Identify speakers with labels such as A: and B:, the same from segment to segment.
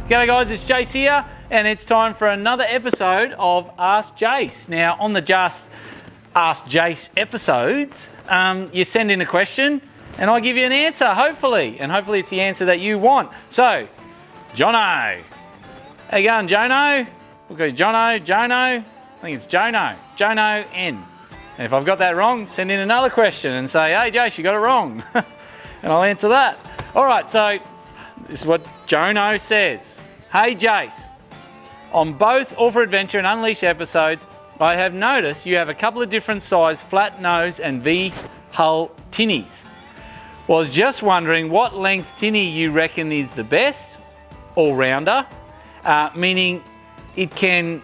A: G'day guys, it's Jase here, and it's time for another episode of Ask Jase. Now, on the Just Ask Jase episodes, you send in a question, and I give you an answer, hopefully. And hopefully it's the answer that you want. So, Jono. How you going, Jono? Okay, Jono. I think it's Jono. Jono N. And if I've got that wrong, send in another question and say, hey, Jase, you got it wrong. And I'll answer that. All right, so this is what Jono says. Hey, Jase. On both All for Adventure and Unleashed episodes, I have noticed you have a couple of different size flat nose and V-hull tinnies. Was just wondering what length tinny you reckon is the best, all-rounder, meaning it can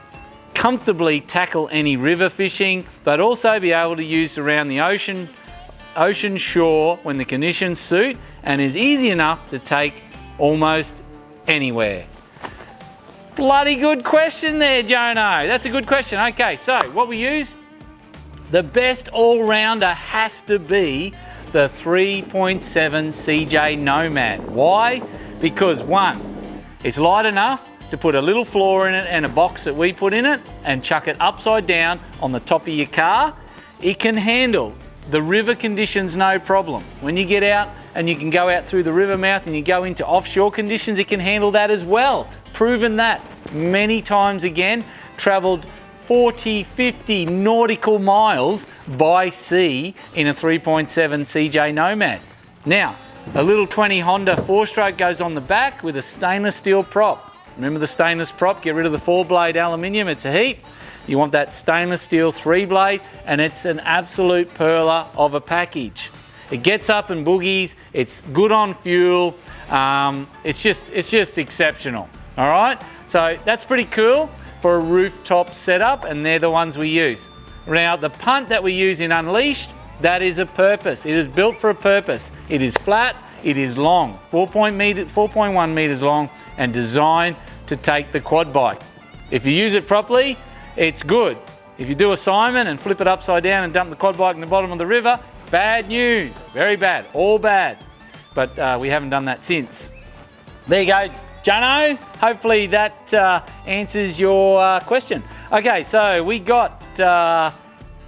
A: comfortably tackle any river fishing, but also be able to use around the ocean shore when the conditions suit, and is easy enough to take almost anywhere. Bloody good question there, Jono. That's a good question. Okay, so what we use, the best all-rounder has to be the 3.7 CJ Nomad. Why? Because one, it's light enough to put a little floor in it and a box that we put in it and chuck it upside down on the top of your car. It can handle the river conditions no problem. When you get out and you can go out through the river mouth and you go into offshore conditions, it can handle that as well. Proven that many times again. Traveled 40, 50 nautical miles by sea in a 3.7 CJ Nomad. Now, a little 20 Honda 4-stroke goes on the back with a stainless steel prop. Remember the stainless prop? Get rid of the 4-blade aluminium, it's a heap. You want that stainless steel 3-blade, and it's an absolute perler of a package. It gets up and boogies, it's good on fuel, it's just exceptional, all right? So that's pretty cool for a rooftop setup, and they're the ones we use. Now, the punt that we use in Unleashed, that is a purpose. It is built for a purpose. It is flat, it is long, 4.1 meters long, and designed to take the quad bike. If you use it properly, it's good. If you do a Simon and flip it upside down and dump the quad bike in the bottom of the river, bad news, very bad, all bad. But we haven't done that since. There you go, Jono. Hopefully that answers your question. Okay, so we got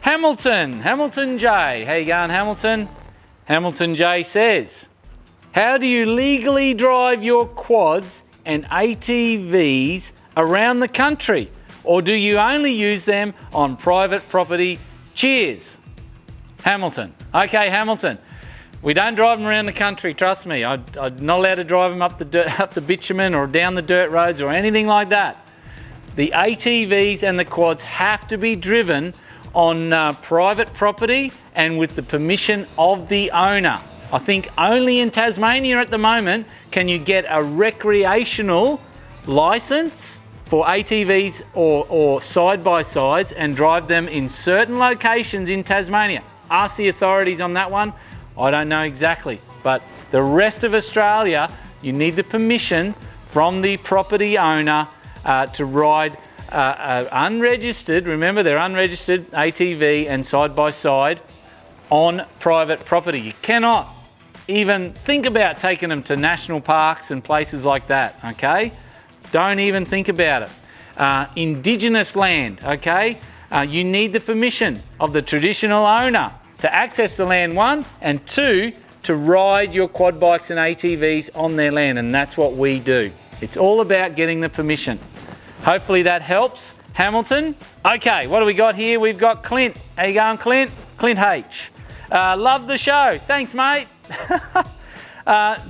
A: Hamilton J. How you going, Hamilton? Hamilton J says, how do you legally drive your quads and ATVs around the country? Or do you only use them on private property? Cheers. Hamilton. Okay, Hamilton. We don't drive them around the country, trust me. I'm not allowed to drive them up the bitumen or down the dirt roads or anything like that. The ATVs and the quads have to be driven on private property and with the permission of the owner. I think only in Tasmania at the moment can you get a recreational license for ATVs or side-by-sides and drive them in certain locations in Tasmania. Ask the authorities on that one. I don't know exactly, but the rest of Australia, you need the permission from the property owner to ride unregistered, remember they're unregistered ATV and side-by-side on private property. You cannot even think about taking them to national parks and places like that, okay? Don't even think about it. Indigenous land, okay? You need the permission of the traditional owner to access the land, one, and two, to ride your quad bikes and ATVs on their land, and that's what we do. It's all about getting the permission. Hopefully that helps. Hamilton. Okay, what do we got here? We've got Clint. How you going, Clint? Clint H. Love the show. Thanks, mate.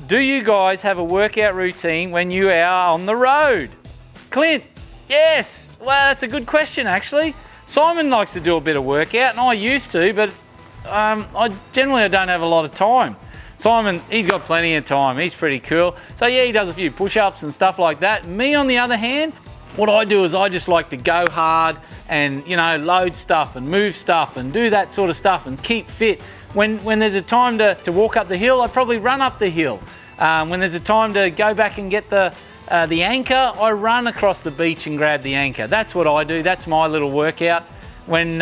A: Do you guys have a workout routine when you are on the road? Clint, yes. Well, that's a good question, actually. Simon likes to do a bit of workout, and I used to, but I don't have a lot of time. Simon, he's got plenty of time. He's pretty cool. So yeah, he does a few push-ups and stuff like that. Me, on the other hand, what I do is I just like to go hard and, you know, load stuff and move stuff and do that sort of stuff and keep fit. When there's a time to walk up the hill, I probably run up the hill. When there's a time to go back and get the anchor, I run across the beach and grab the anchor. That's what I do. That's my little workout. When,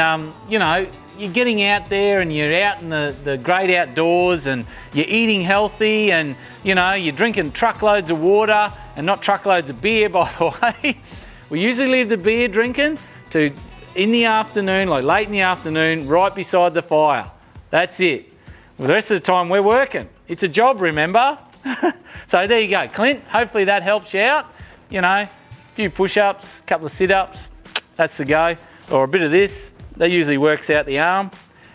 A: you know, you're getting out there and you're out in the great outdoors and you're eating healthy and, you know, you're drinking truckloads of water and not truckloads of beer, by the way. We usually leave the beer drinking to in the afternoon, like late in the afternoon, right beside the fire. That's it. Well, the rest of the time we're working. It's a job, remember? So there you go, Clint. Hopefully that helps you out. You know, a few push-ups, a couple of sit-ups, that's the go. Or a bit of this, that usually works out the arm.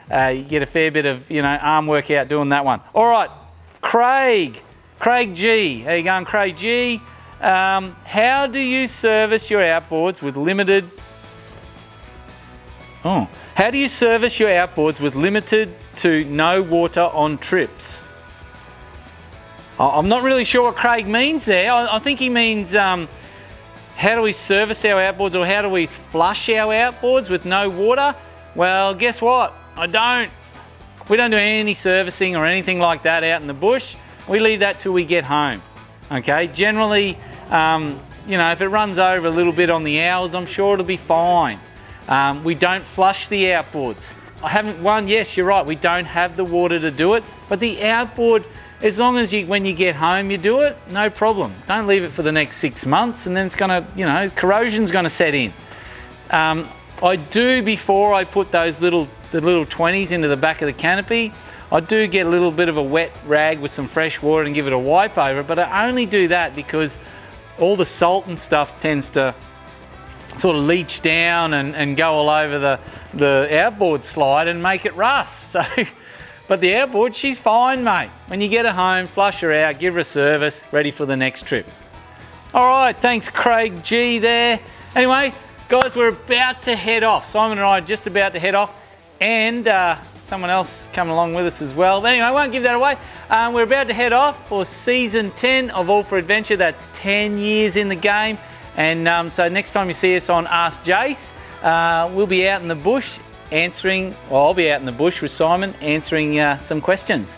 A: You get a fair bit of, arm workout doing that one. All right, Craig G. How you going, Craig G? How do you service your outboards with limited... How do you service your outboards with limited to no water on trips? I'm not really sure what Craig means there. I think he means how do we service our outboards, or how do we flush our outboards with no water? Well, guess what? We don't do any servicing or anything like that out in the bush. We leave that till we get home. Okay, generally, if it runs over a little bit on the hours, I'm sure it'll be fine. We don't flush the outboards. Yes, you're right, we don't have the water to do it, but the outboard, as long as when you get home you do it, no problem. Don't leave it for the next 6 months, and then it's gonna, corrosion's gonna set in. I do, before I put the little 20s into the back of the canopy, I do get a little bit of a wet rag with some fresh water and give it a wipe over it, but I only do that because all the salt and stuff tends to sort of leach down and go all over the outboard slide and make it rust. So, but the outboard, she's fine, mate. When you get her home, flush her out, give her a service, ready for the next trip. All right, thanks Craig G there. Anyway, guys, we're about to head off. Simon and I are just about to head off, and someone else coming along with us as well. But anyway, I won't give that away. We're about to head off for season 10 of All for Adventure. That's 10 years in the game. And so next time you see us on Ask Jase, we'll be out in the bush I'll be out in the bush with Simon answering some questions.